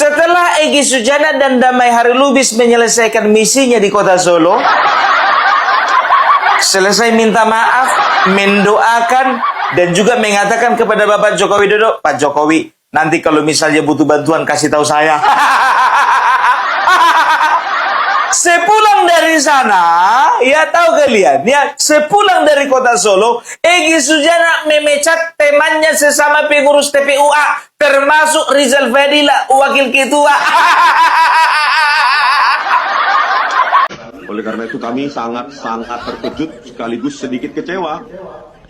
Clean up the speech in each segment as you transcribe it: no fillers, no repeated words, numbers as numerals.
Setelah Egy Sujana dan Damai Harilubis menyelesaikan misinya di kota Solo, selesai minta maaf, mendoakan, dan juga mengatakan kepada Bapak Joko Widodo, Pak Jokowi, nanti kalau misalnya butuh bantuan kasih tahu saya. Sepulang dari sana, ya tahu kalian, ya sepulang dari kota Solo, Egy Sujana memecat temannya sesama pengurus TPUA, termasuk Rizal Fadila, wakil ketua. Oleh karena itu kami sangat terkejut sekaligus sedikit kecewa.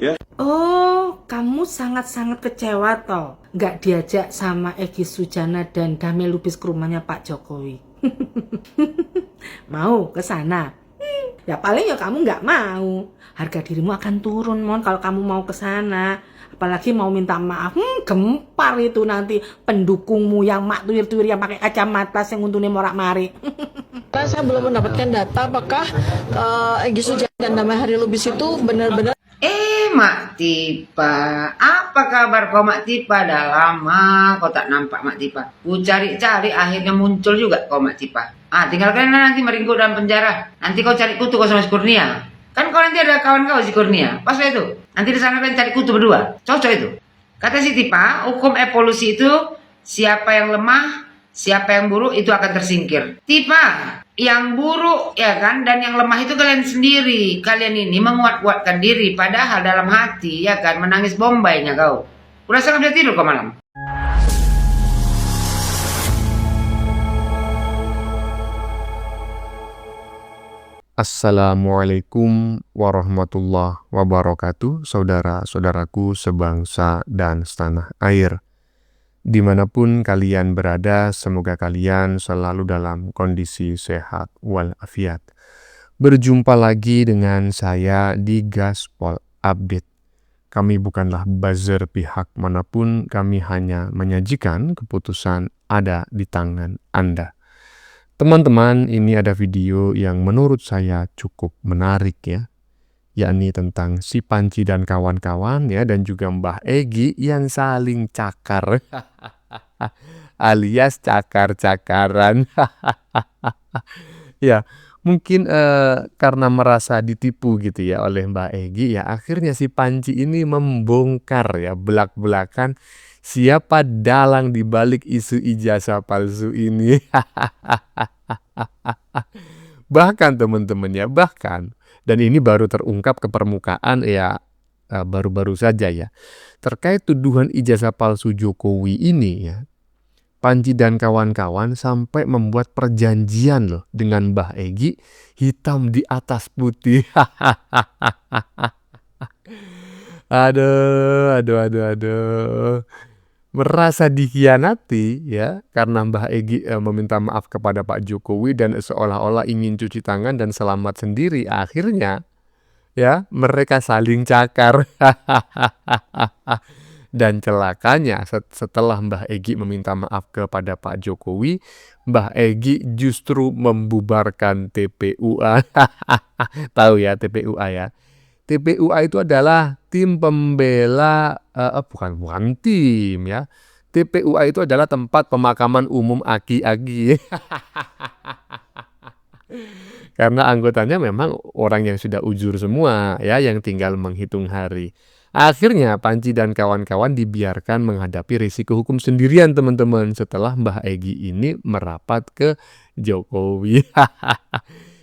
Ya. Oh, kamu sangat-sangat kecewa toh, nggak diajak sama Egy Sujana dan Damai Lubis ke rumahnya Pak Jokowi. Mau ke sana? Ya paling ya kamu nggak mau. Harga dirimu akan turun, Mon, kalau kamu mau ke sana. Apalagi mau minta maaf, gempar itu nanti pendukungmu yang mak tuir-tuir yang pakai kacamata yang untungnya morak-marik. Saya belum mendapatkan data apakah Egy Sujana dan Damai Harilubis itu benar-benar. Mak Tipa, apa kabar kau Mak Tipa? Dah lama kau tak nampak Mak Tipa. Ku cari-cari akhirnya muncul juga kau Mak Tipa. Tinggalkan nanti meringkuk dalam penjara. Nanti kau cari kutu kau sama si Kurnia. Kan kau nanti ada kawan kau si Kurnia. Pas itu. Nanti di sana kalian cari kutu berdua. Cocok itu. Kata si Tipa, hukum evolusi itu siapa yang lemah, siapa yang buruk itu akan tersingkir. Tipa, yang buruk ya kan dan yang lemah itu kalian sendiri. Kalian ini menguat-kuatkan diri padahal dalam hati ya kan menangis bombaynya kau. Udah sangat bisa tidur kau malam. Assalamualaikum warahmatullahi wabarakatuh, saudara-saudaraku sebangsa dan setanah air. Dimanapun kalian berada, semoga kalian selalu dalam kondisi sehat walafiat. Berjumpa lagi dengan saya di Gaspol Update. Kami bukanlah buzzer pihak manapun, kami hanya menyajikan keputusan ada di tangan Anda. Teman-teman, ini ada video yang menurut saya cukup menarik ya, yakni tentang si Panci dan kawan-kawan ya, dan juga Mbah Egy yang saling cakar alias cakar-cakaran. Ya, mungkin karena merasa ditipu gitu ya oleh Mbah Egy ya, akhirnya si Panci ini membongkar ya belak-belakan siapa dalang di balik isu ijazah palsu ini. Bahkan teman-teman ya, dan ini baru terungkap ke permukaan ya baru-baru saja ya. Terkait tuduhan ijazah palsu Jokowi ini ya, Panci dan kawan-kawan sampai membuat perjanjian loh dengan Mbah Egy, hitam di atas putih. Aduh. Merasa dikhianati ya karena Mbah Egy meminta maaf kepada Pak Jokowi dan seolah-olah ingin cuci tangan dan selamat sendiri. Akhirnya ya mereka saling cakar. Dan celakanya setelah Mbah Egy meminta maaf kepada Pak Jokowi, Mbah Egy justru membubarkan TPUA. Tahu ya TPUA ya. TPUA itu adalah tim pembela, bukan tim ya. TPUA itu adalah tempat pemakaman umum aki-aki. Karena anggotanya memang orang yang sudah ujur semua ya, yang tinggal menghitung hari. Akhirnya Panci dan kawan-kawan dibiarkan menghadapi risiko hukum sendirian teman-teman setelah Mbah Egy ini merapat ke Jokowi.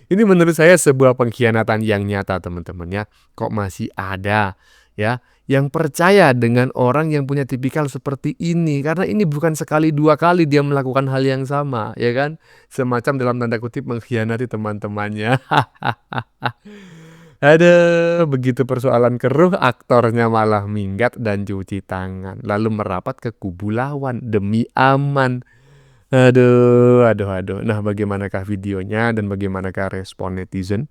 Ini menurut saya sebuah pengkhianatan yang nyata teman-teman ya. Kok masih ada ya yang percaya dengan orang yang punya tipikal seperti ini. Karena ini bukan sekali dua kali dia melakukan hal yang sama ya kan. Semacam dalam tanda kutip mengkhianati teman-temannya. Aduh, begitu persoalan keruh aktornya malah minggat dan cuci tangan. Lalu merapat ke kubu lawan demi aman. Aduh. Nah, bagaimanakah videonya dan bagaimanakah respon netizen?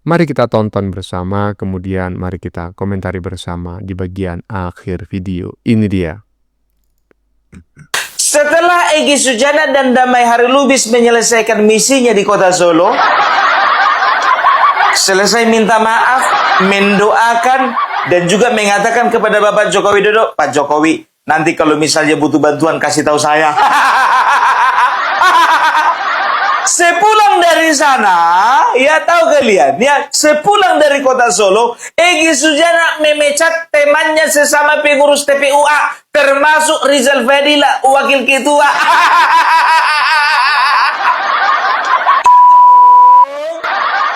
Mari kita tonton bersama, kemudian mari kita komentari bersama di bagian akhir video. Ini dia. Setelah Egy Sujana dan Damai Harilubis menyelesaikan misinya di kota Solo, selesai minta maaf, mendoakan, dan juga mengatakan kepada Bapak Joko Widodo, Pak Jokowi, nanti kalau misalnya butuh bantuan kasih tahu saya. Sepulang dari sana, ya tahu kalian, ya sepulang dari kota Solo, Egy Sujana memecat temannya sesama pengurus TPUA, termasuk Rizal Fadila, wakil ketua.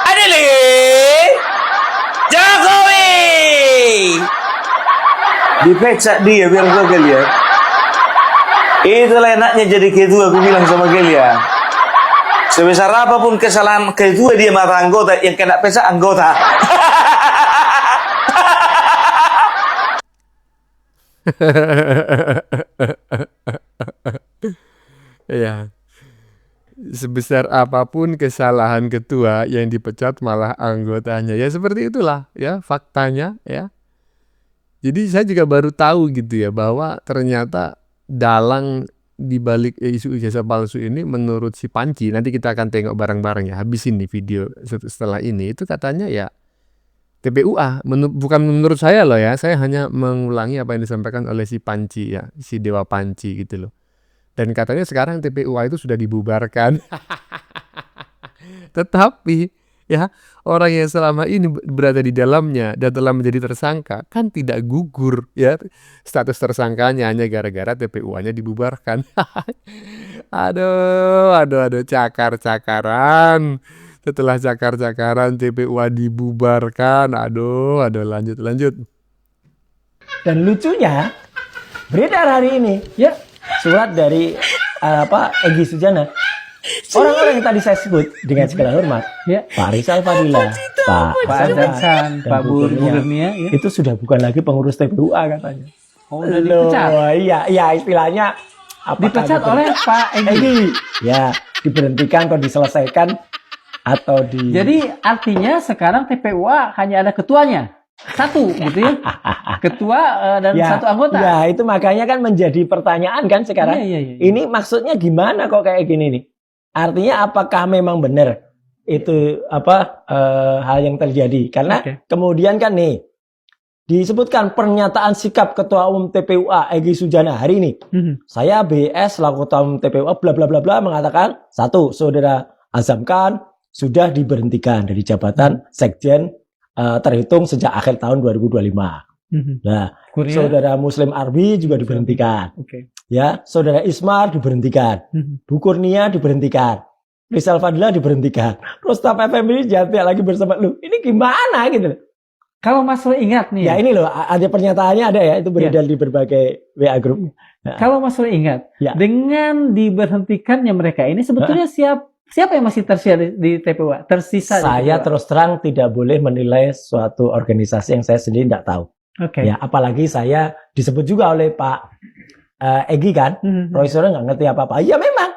Adele, Jokowi, dipecat dia biar tahu kalian. Itulah enaknya jadi ketua, aku bilang sama kalian. Sebesar apapun kesalahan ketua dia mata anggota, yang kena pecat anggota. Ya, sebesar apapun kesalahan ketua yang dipecat malah anggotanya. Ya seperti itulah ya faktanya ya. Jadi saya juga baru tahu gitu ya bahwa ternyata dalang di balik isu ijazah palsu ini menurut si Panci, nanti kita akan tengok bareng-bareng ya habis ini video setelah ini, itu katanya ya TPUA, bukan menurut saya loh ya, saya hanya mengulangi apa yang disampaikan oleh si Panci ya, si Dewa Panci gitu loh. Dan katanya sekarang TPUA itu sudah dibubarkan. Tetapi ya orang yang selama ini berada di dalamnya dan telah menjadi tersangka kan tidak gugur ya status tersangkanya hanya gara-gara TPUA-nya dibubarkan. Aduh, cakar-cakaran. Setelah cakar-cakaran TPUA dibubarkan. Aduh, lanjut. Dan lucunya beredar hari ini ya surat dari Egy Sujana. Orang-orang yang tadi saya sebut dengan segala hormat, ya Pak Rizal Fadila, Pak Azan, Pak Bu Kurnia, ya. itu sudah bukan lagi pengurus TPUA katanya. Oh, udah dipecat. Iya, istilahnya Dipecat oleh Pak Egy. Ya, diberhentikan atau diselesaikan atau di. Jadi artinya sekarang TPUA hanya ada ketuanya. Satu gitu ya. Ketua dan satu anggota. Ya, itu makanya kan menjadi pertanyaan kan sekarang. Iya. Ini maksudnya gimana kok kayak gini nih? Artinya apakah memang benar itu hal yang terjadi? Karena kemudian kan nih disebutkan pernyataan sikap Ketua Umum TPUA Egy Sujana hari ini. Saya BS selaku Ketua Umum TPUA bla bla bla bla mengatakan satu, Saudara Azam Khan sudah diberhentikan dari jabatan Sekjen terhitung sejak akhir tahun 2025. Nah, Saudara Muslim Arbi juga diberhentikan. Ya, Saudara Ismar diberhentikan. Bu Kurnia diberhentikan. Rizal Fadila diberhentikan. Rustam Effendi jadi lagi bersama lu. Ini gimana gitu? Kalau Mas Roy ingat nih. Ya ini loh, ada pernyataannya ada ya, itu beredar di berbagai WA group. Nah. Kalau Mas Roy ingat, dengan diberhentikannya mereka ini sebetulnya siapa yang masih tersisa di TPUA? Saya terus terang tidak boleh menilai suatu organisasi yang saya sendiri tidak tahu. Ya, apalagi saya disebut juga oleh Pak Egy kan, Roy Suryo nggak ngerti apa-apa. Iya memang.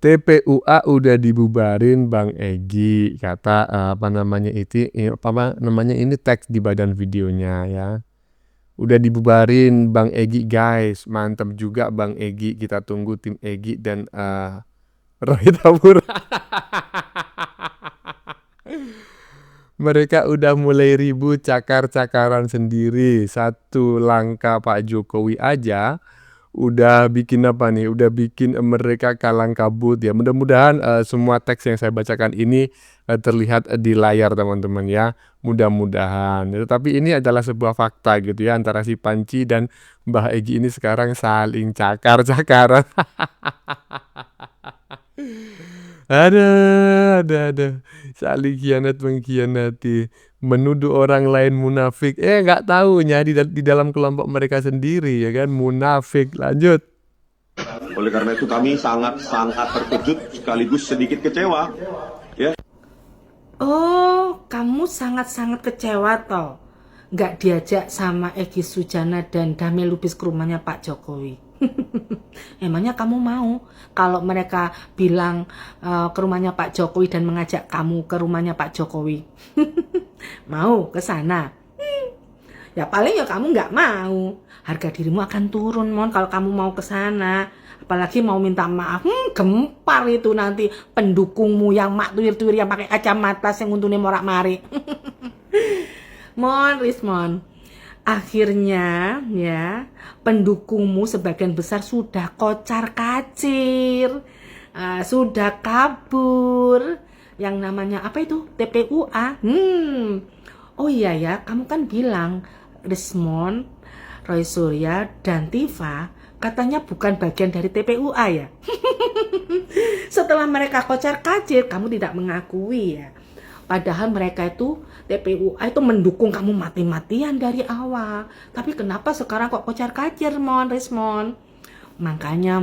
TPUA udah dibubarin Bang Egy, kata ini teks di badan videonya ya. Udah dibubarin Bang Egy guys, mantap juga Bang Egy, kita tunggu tim Egy dan Roy Tapura. Mereka udah mulai ribut cakar-cakaran sendiri. Satu langkah Pak Jokowi aja udah bikin Udah bikin mereka kalang kabut ya. Mudah-mudahan semua teks yang saya bacakan ini terlihat di layar teman-teman ya. Mudah-mudahan. Tetapi ini adalah sebuah fakta gitu ya, antara si Panci dan Mbah Egy ini sekarang saling cakar-cakaran. Ada saling khianat mengkhianati, menuduh orang lain munafik, nggak tahunya di dalam kelompok mereka sendiri ya kan munafik. Lanjut. Oleh karena itu kami sangat terkejut sekaligus sedikit kecewa ya. Oh, kamu sangat-sangat kecewa toh nggak diajak sama Egy Sujana dan Damai Lubis ke rumahnya Pak Jokowi. Emangnya kamu mau kalau mereka bilang ke rumahnya Pak Jokowi dan mengajak kamu ke rumahnya Pak Jokowi? Mau ke sana? Ya paling ya kamu nggak mau. Harga dirimu akan turun mon kalau kamu mau ke sana. Apalagi mau minta maaf, gempar itu nanti pendukungmu yang mak tuir-tuir yang pakai kacamata yang untungnya morak-marik. Mon, Rismon. Akhirnya ya, pendukungmu sebagian besar sudah kocar-kacir, sudah kabur. Yang namanya apa itu? TPUA. Oh iya ya, kamu kan bilang Rismon, Roy Surya, dan Tifa katanya bukan bagian dari TPUA ya. Setelah mereka kocar-kacir, kamu tidak mengakui ya. Padahal mereka itu TPUA itu mendukung kamu mati-matian dari awal. Tapi kenapa sekarang kok kocar-kacir, Rismon? Makanya,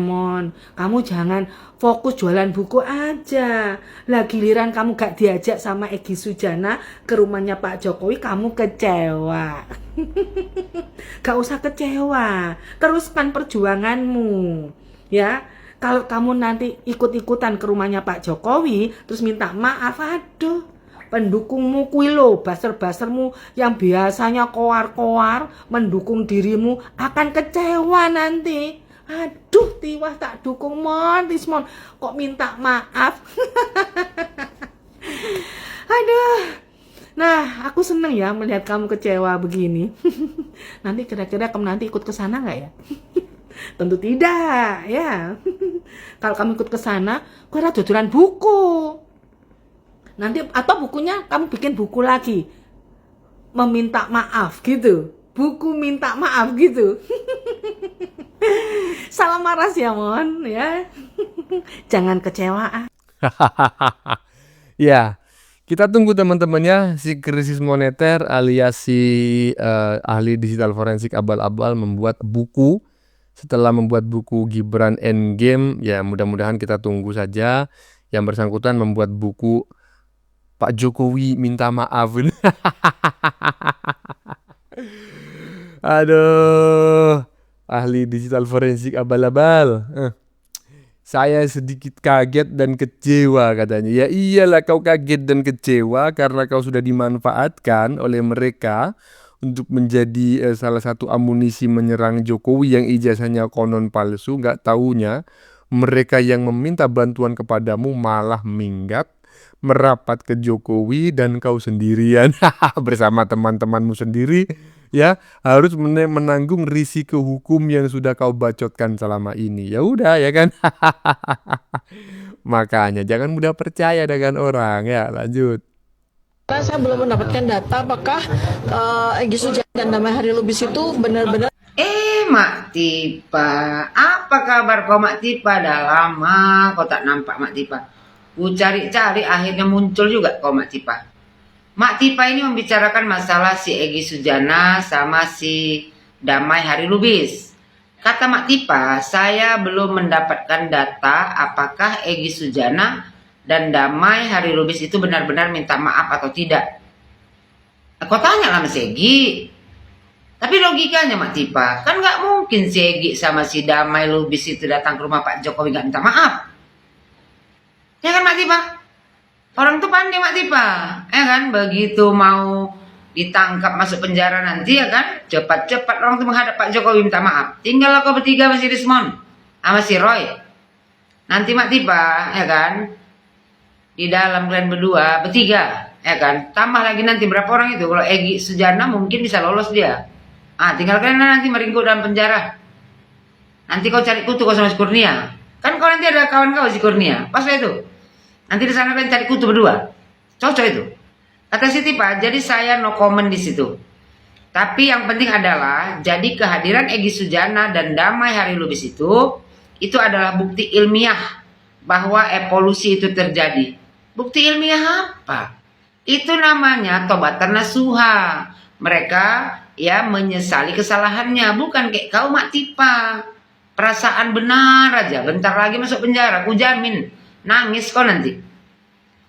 kamu jangan fokus jualan buku aja. Lah giliran kamu gak diajak sama Egy Sujana ke rumahnya Pak Jokowi, kamu kecewa. Gak usah kecewa. Teruskan perjuanganmu. Ya, kalau kamu nanti ikut-ikutan ke rumahnya Pak Jokowi, terus minta maaf, aduh. Pendukungmu kuwi lho, baser-basermu yang biasanya koar-koar mendukung dirimu akan kecewa nanti. Aduh, Tiwah tak dukung Rismon, kok minta maaf. Aduh. Nah, aku seneng ya melihat kamu kecewa begini. Nanti kira-kira kamu nanti ikut ke sana nggak ya? Tentu tidak, ya. Kalau kamu ikut ke sana, kau ada dodolan buku. Nanti atau bukunya kamu bikin buku lagi. Meminta maaf gitu. Buku minta maaf gitu. Salam maras ya, ya. Jangan kecewa. Ya, kita tunggu teman-temannya si krisis moneter alias si ahli digital forensik abal-abal membuat buku. Setelah membuat buku Gibran Endgame, ya mudah-mudahan kita tunggu saja yang bersangkutan membuat buku Pak Jokowi minta maaf. Aduh, ahli digital forensik abal-abal. Saya sedikit kaget dan kecewa katanya. Ya iyalah kau kaget dan kecewa karena kau sudah dimanfaatkan oleh mereka untuk menjadi salah satu amunisi menyerang Jokowi yang ijazahnya konon palsu. Nggak taunya mereka yang meminta bantuan kepadamu malah minggat, merapat ke Jokowi dan kau sendirian bersama teman-temanmu sendiri ya harus menanggung risiko hukum yang sudah kau bacotkan selama ini. Ya udah ya kan. Makanya jangan mudah percaya dengan orang ya. Lanjut. Karena saya belum mendapatkan data apakah Egy Sujana dan Damai Hari Lubis itu benar-benar. Mak Tipa, apa kabar kau Mak Tipa? Dah lama kau tak nampak Mak Tipa. Ku cari-cari akhirnya muncul juga kau Mak Tipa. Mak Tipa ini membicarakan masalah si Egy Sujana sama si Damai Hari Lubis. Kata Mak Tipa, saya belum mendapatkan data apakah Egy Sujana dan Damai Hari Lubis itu benar-benar minta maaf atau tidak. Kau tanya lah Mas Egy. Tapi logikanya Mak Tipa, kan nggak mungkin si Egy sama si Damai Lubis itu datang ke rumah Pak Jokowi nggak minta maaf. Ya kan Mak Tipa? Orang tuh pandai Mak Tipa. Ya kan? Begitu mau ditangkap masuk penjara nanti ya kan? Cepat-cepat orang tuh menghadap Pak Jokowi minta maaf. Tinggal kau bertiga sama si Rismon. Sama si Roy. Nanti Mak Tipa, ya kan? Di dalam kalian berdua, bertiga. Ya kan? Tambah lagi nanti berapa orang itu? Kalau Egy Sujana mungkin bisa lolos dia. Tinggal kalian nanti meringkuk dalam penjara. Nanti kau cari kutu kau sama si Kurnia. Kan kau nanti ada kawan kau si Kurnia. Pas itu. Nanti di sana kalian cari kutu berdua. Cocok itu. Kata si Tipa, jadi saya no comment di situ. Tapi yang penting adalah, jadi kehadiran Egy Sujana dan Damai Hari Lubis itu adalah bukti ilmiah bahwa evolusi itu terjadi. Bukti ilmiah apa? Itu namanya tobatan nasuha. Mereka ya menyesali kesalahannya, bukan kayak kau Mak Tipa. Perasaan benar aja, bentar lagi masuk penjara, aku jamin nangis kau nanti.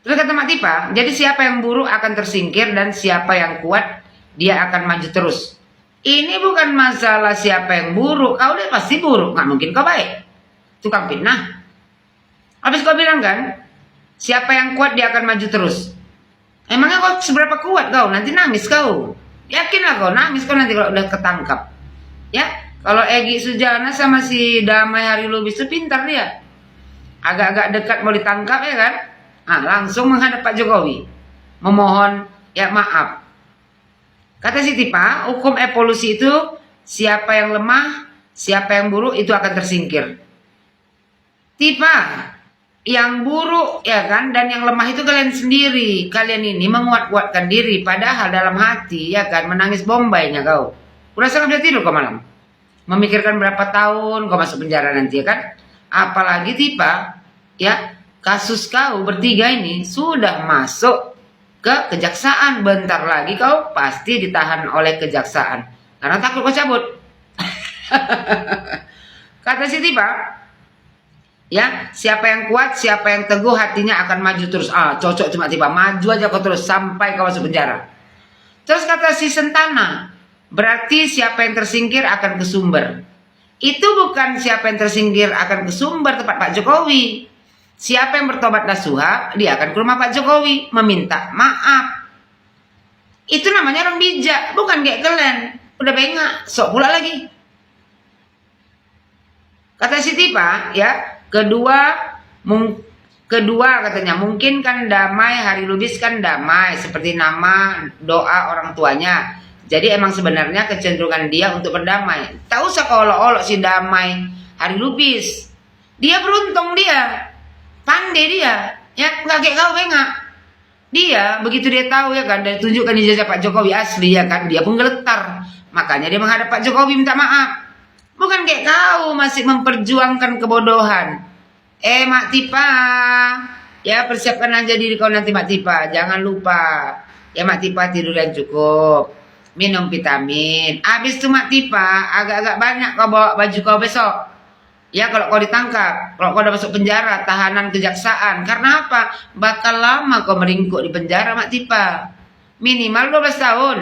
Terus kata Mak Tipa, jadi siapa yang buruk akan tersingkir dan siapa yang kuat dia akan maju terus. Ini bukan masalah siapa yang buruk, kau lihat pasti buruk, nggak mungkin kau baik. Tukang fitnah. Habis kau bilang kan, siapa yang kuat dia akan maju terus. Emangnya kau seberapa kuat kau? Nanti nangis kau. Yakinlah kau nangis kau nanti kalau udah ketangkap. Ya, kalau Egy Sujana sama si Damai Hari Lubis itu pintar dia. Agak-agak dekat mau ditangkap ya kan? Langsung menghadap Pak Jokowi. Memohon ya maaf. Kata si Tipa, hukum evolusi itu siapa yang lemah, siapa yang buruk itu akan tersingkir. Tipa, yang buruk ya kan dan yang lemah itu kalian sendiri. Kalian ini menguat-kuatkan diri padahal dalam hati ya kan menangis bombaynya kau. Udah sangat bisa tidur kau malam. Memikirkan berapa tahun kau masuk penjara nanti ya kan. Apalagi Tipa ya, kasus kau bertiga ini sudah masuk ke kejaksaan. Bentar lagi kau pasti ditahan oleh kejaksaan karena takut kau cabut. Kata si Tipa, ya, siapa yang kuat, siapa yang teguh hatinya akan maju terus. Cocok cuma Tipa, maju aja kau terus sampai kau masuk penjara. Terus kata si Sentana, berarti siapa yang tersingkir akan ke sumber. Itu bukan siapa yang tersingkir akan ke sumber tempat Pak Jokowi. Siapa yang bertobat nasuha, dia akan ke rumah Pak Jokowi meminta maaf. Itu namanya orang bijak, bukan kayak kalian. Udah bengak, sok pula lagi. Kata si Tipa, ya. Kedua katanya mungkin kan damai, Hari Lubis kan damai seperti nama doa orang tuanya. Jadi emang sebenarnya kecenderungan dia untuk berdamai. Tak usah olok-olok si damai Hari Lubis. Dia beruntung dia, pandai dia, ya nggak kayak kau bengak. Dia begitu dia tahu ya kan, dan tunjukkan ijazah Pak Jokowi asli ya kan, dia pun geletar. Makanya dia menghadap Pak Jokowi minta maaf. Bukan kayak kau masih memperjuangkan kebodohan. Mak Tipa, ya persiapkan aja diri kau nanti Mak Tipa. Jangan lupa, ya Mak Tipa tidur yang cukup, minum vitamin. Habis itu Mak Tipa, agak-agak banyak kau bawa baju kau besok. Ya kalau kau ditangkap, kalau kau udah masuk penjara, tahanan kejaksaan. Karena apa? Bakal lama kau meringkuk di penjara Mak Tipa. Minimal 12 tahun.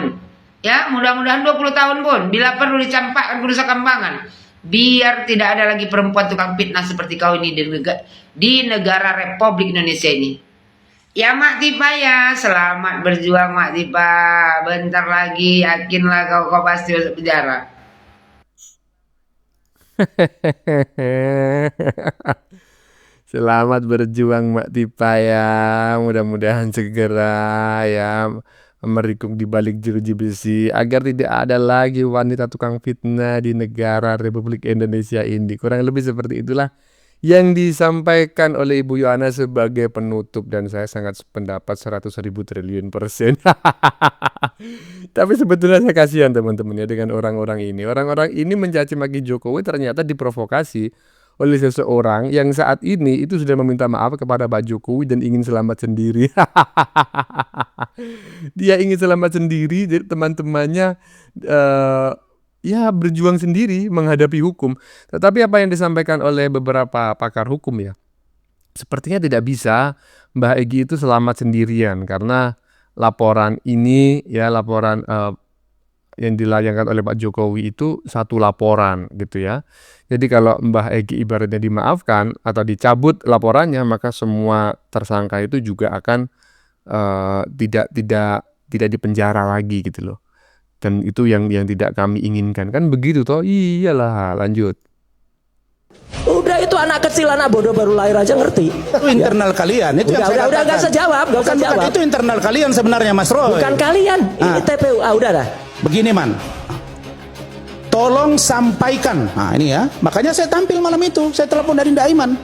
Ya, mudah-mudahan 20 tahun pun. Bila perlu dicampakkan ke Nusa Kambangan. Biar tidak ada lagi perempuan tukang fitnah seperti kau ini di negara Republik Indonesia ini. Ya Mak Tipa ya, selamat berjuang Mak Tipa. Bentar lagi yakinlah kau pasti masuk penjara. Selamat berjuang Mak Tipa ya. Mudah-mudahan segera ya merikuk di balik jeruji besi agar tidak ada lagi wanita tukang fitnah di negara Republik Indonesia ini. Kurang lebih seperti itulah yang disampaikan oleh Ibu Yohana sebagai penutup, dan saya sangat sependapat 100.000 triliun %. Tapi sebetulnya saya kasihan teman-teman ya dengan orang-orang ini. Orang-orang ini mencaci maki Jokowi ternyata diprovokasi oleh seseorang yang saat ini itu sudah meminta maaf kepada Pak Jokowi dan ingin selamat sendiri. Dia ingin selamat sendiri, jadi teman-temannya ya berjuang sendiri menghadapi hukum. Tetapi apa yang disampaikan oleh beberapa pakar hukum ya, sepertinya tidak bisa Mbah Egy itu selamat sendirian, karena laporan ini ya, laporan yang dilayangkan oleh Pak Jokowi itu satu laporan gitu ya. Jadi kalau Mbah Egy ibaratnya dimaafkan atau dicabut laporannya, maka semua tersangka itu juga akan tidak dipenjara lagi gitu loh. Dan itu yang tidak kami inginkan, kan begitu toh? Iyalah, lanjut. Udah, itu anak kecil, anak bodoh baru lahir aja ngerti. Itu internal kalian. Itu Udah nggak usah jawab, nggak usah Bukan, jawab. itu internal kalian sebenarnya Mas Roy. Bukan kalian, ini TPU. Udah dah. Begini Man, tolong sampaikan. Nah ini ya, makanya saya tampil malam itu. Saya telepon dari Nda Aiman.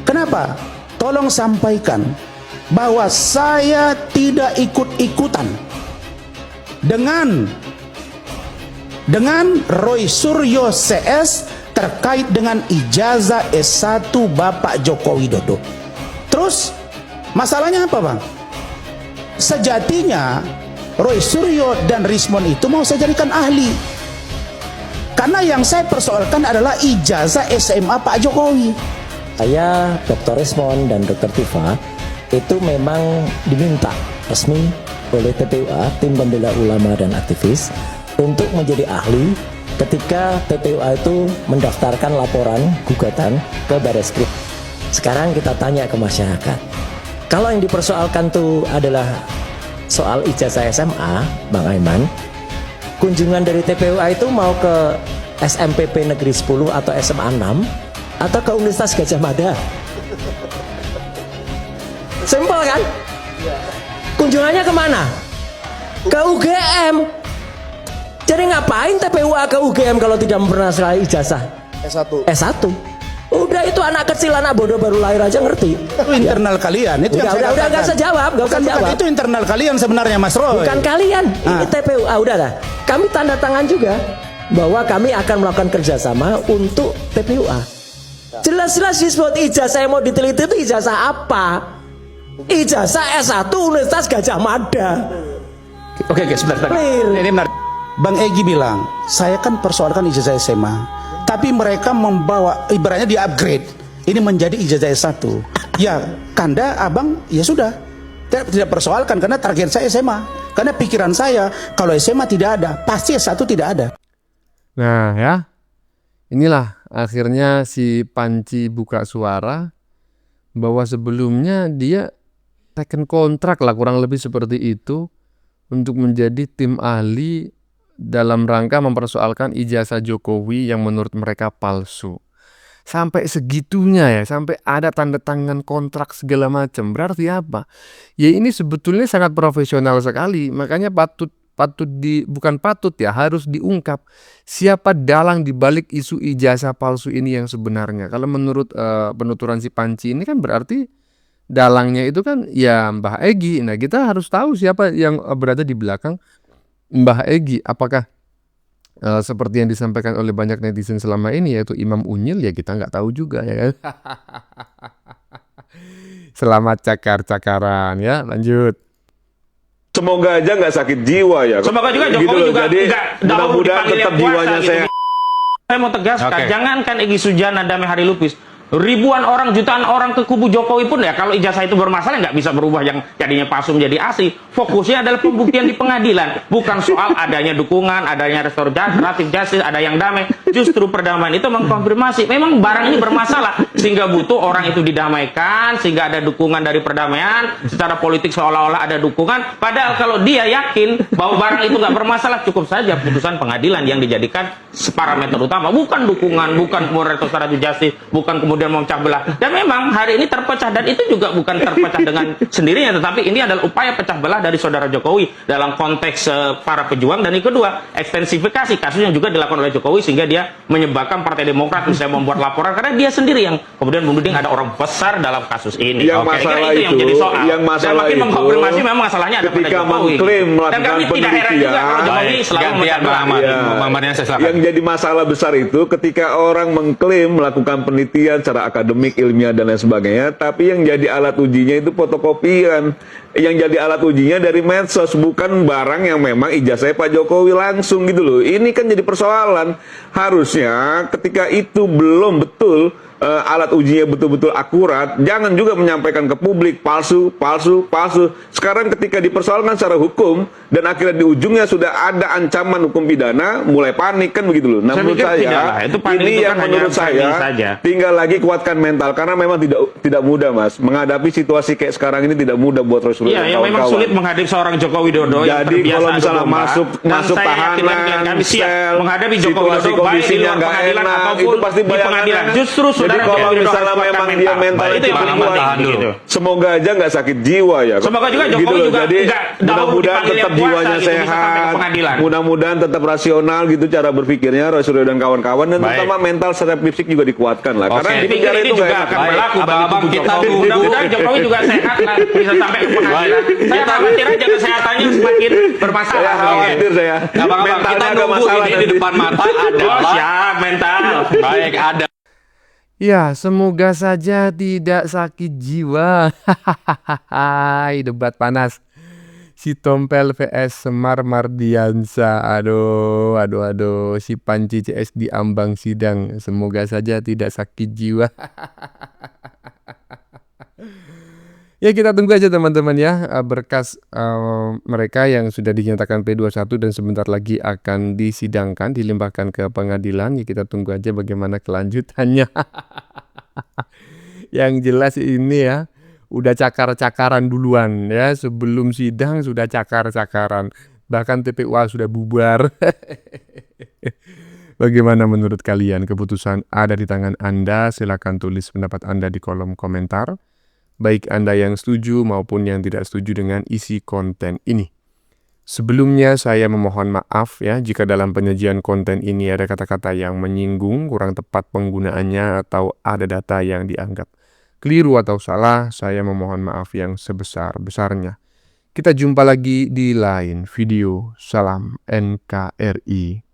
Kenapa? Tolong sampaikan bahwa saya tidak ikut-ikutan dengan Roy Suryo CS terkait dengan ijazah S1 Bapak Joko Widodo. Terus masalahnya apa Bang? Sejatinya Roy Suryo dan Rismon itu mau saya jadikan ahli, karena yang saya persoalkan adalah ijazah SMA Pak Jokowi. Saya, Dr. Rismon dan Dr. Tifa itu memang diminta resmi oleh TPUA, Tim Pembela Ulama dan Aktivis, untuk menjadi ahli ketika TPUA itu mendaftarkan laporan gugatan ke Barreskrim. Sekarang kita tanya ke masyarakat, kalau yang dipersoalkan itu adalah soal ijazah SMA, Bang Aiman, kunjungan dari TPUA itu mau ke SMPP Negeri 10 atau SMA 6 atau ke Universitas Gajah Mada? Simpel kan? Kunjungannya kemana? ke UGM. Jadi ngapain TPUA ke UGM kalau tidak mempermasalahkan ijazah S1? Udah, itu anak kecil, anak bodoh baru lahir aja ngerti. Itu internal kalian. Itu yang saya Udah, katakan. nggak usah jawab, nggak usah Bukan, jawab. itu internal kalian sebenarnya, Mas Roy. Bukan kalian, ini Ah. TPUA. Udah lah, kami tanda tangan juga bahwa kami akan melakukan kerjasama untuk TPUA. Jelas-jelas disebut ijazah yang mau diteliti itu ijazah apa? Ijazah S1 Universitas Gajah Mada. Oke, sebentar. Clear. Ini benar. Bang Egy bilang, saya kan persoalkan ijazah SMA. Tapi mereka membawa, ibaratnya di-upgrade. Ini menjadi ijazah S1. Ya, Kanda, Abang, ya sudah. Tidak persoalkan, karena target saya SMA. Karena pikiran saya, kalau SMA tidak ada, pasti S1 tidak ada. Nah ya, inilah akhirnya si Panci buka suara bahwa sebelumnya dia teken kontrak lah, kurang lebih seperti itu, untuk menjadi tim ahli dalam rangka mempersoalkan ijazah Jokowi yang menurut mereka palsu. Sampai segitunya ya, sampai ada tanda tangan kontrak segala macam. Berarti apa? Ya ini sebetulnya sangat profesional sekali. Makanya harus diungkap siapa dalang di balik isu ijazah palsu ini yang sebenarnya. Kalau menurut penuturan si Panci ini kan berarti dalangnya itu kan ya Mbah Egy. Nah, kita harus tahu siapa yang berada di belakang Mbah Egy. Apakah seperti yang disampaikan oleh banyak netizen selama ini, yaitu Imam Unyil, ya kita nggak tahu juga ya kan. Selamat cakar-cakaran ya, lanjut. Semoga aja nggak sakit jiwa ya. Semoga juga Gitu Jokowi loh. juga Jadi nggak dahulu mudah-mudahan dipanggil tetap yang jiwanya puasa, sehat. Saya mau tegaskan, jangankan Egy Sujana, Damai Hari Lupis, ribuan orang, jutaan orang ke kubu Jokowi pun ya, kalau ijazah itu bermasalah nggak bisa berubah yang jadinya palsu menjadi asli. Fokusnya adalah pembuktian di pengadilan, bukan soal adanya dukungan, adanya restoratif justice, ada yang damai. Justru perdamaian itu mengkonfirmasi memang barang ini bermasalah, sehingga butuh orang itu didamaikan, sehingga ada dukungan dari perdamaian. Secara politik seolah-olah ada dukungan, padahal kalau dia yakin bahwa barang itu nggak bermasalah, cukup saja putusan pengadilan yang dijadikan parameter utama, bukan dukungan, bukan kemudian restoratif justice, bukan kemudian memecah belah. Dan memang hari ini terpecah, dan itu juga bukan terpecah dengan sendirinya, tetapi ini adalah upaya pecah belah dari saudara Jokowi dalam konteks para pejuang. Dan yang kedua, ekstensifikasi kasus yang juga dilakukan oleh Jokowi, sehingga dia menyebabkan Partai Demokrat misalnya membuat laporan karena dia sendiri yang kemudian menuding ada orang besar dalam kasus ini. Yang Oke, masalah itu yang jadi soal. yang masalah dan makin itu, mengkonfirmasi memang masalahnya ada pada ketika Jokowi. mengklaim Dan melakukan kami tidak heran juga kalau Jokowi penelitian. selalu memecah belah. Yang jadi masalah besar itu ketika orang mengklaim melakukan penelitian secara akademik, ilmiah dan lain sebagainya, tapi yang jadi alat ujinya itu fotokopian. Yang jadi alat ujinya dari medsos, bukan barang yang memang ijazahnya Pak Jokowi langsung gitu loh. Ini kan jadi persoalan. Harusnya ketika itu belum betul, alat ujinya betul-betul akurat, jangan juga menyampaikan ke publik palsu. Sekarang ketika dipersoalkan secara hukum dan akhirnya di ujungnya sudah ada ancaman hukum pidana, mulai panik kan begitu loh. Nah, menurut pikir tidak saya lah. Itu panik ini itu yang kan menurut hanya framing saya saja. tinggal lagi kuatkan mental, karena memang tidak mudah, Mas, menghadapi situasi kayak sekarang ini. Tidak mudah buat Rasulullah Iya, dan yang memang kawan-kawan. sulit menghadapi seorang Joko Widodo yang Jadi terbiasa kalau adu misalnya domba. masuk Dan saya yakin tahanan, klien kami siap sel, menghadapi Joko Widodo situasi baik di kondisinya luar nggak pengadilan enak, ataupun itu pasti di pengadilan. bayangannya. Justru Jadi saudara kalau Joko Widodo misalnya harus memang kuatkan dia mental itu yang paling penting gitu. semoga aja nggak sakit jiwa ya. Semoga juga Jokowi Gitu loh. juga Jadi nggak dahulu mudah-mudahan dipanggil tetap yang puasa jiwanya gitu, bisa sampai ke sehat, pengadilan. mudah-mudahan tetap rasional gitu cara berpikirnya Rasulullah dan kawan-kawan, dan terutama mental secara fisik juga dikuatkan lah. Karena di Saya pikir penjara ini itu nggak juga enak. akan berlaku bagi Abang-abang kubu kita Jokowi. tunggu. Mudah-mudahan Jokowi juga sehat lah, bisa sampai ke pengadilan. Saya khawatir aja kesehatannya semakin bermasalah. Saya khawatir saya. Abang-abang kita Mentalnya agak nunggu masalah ini di nanti. depan mata Oh, adalah siap mental. baik ada. Ya, semoga saja tidak sakit jiwa. Hai, debat panas. Si Tompel vs Semar Mardiansa. Aduh. Si Panci CS di ambang sidang. Semoga saja tidak sakit jiwa. Ya, kita tunggu aja teman-teman ya, berkas mereka yang sudah dinyatakan P21 dan sebentar lagi akan disidangkan, dilimpahkan ke pengadilan. Ya, kita tunggu aja bagaimana kelanjutannya. Yang jelas ini ya, udah cakar-cakaran duluan ya, sebelum sidang sudah cakar-cakaran. Bahkan TPUA sudah bubar. Bagaimana menurut kalian? Keputusan ada di tangan Anda. Silakan tulis pendapat Anda di kolom komentar. Baik Anda yang setuju maupun yang tidak setuju dengan isi konten ini. Sebelumnya saya memohon maaf ya jika dalam penyajian konten ini ada kata-kata yang menyinggung, kurang tepat penggunaannya, atau ada data yang dianggap keliru atau salah. Saya memohon maaf yang sebesar-besarnya. Kita jumpa lagi di lain video. Salam NKRI.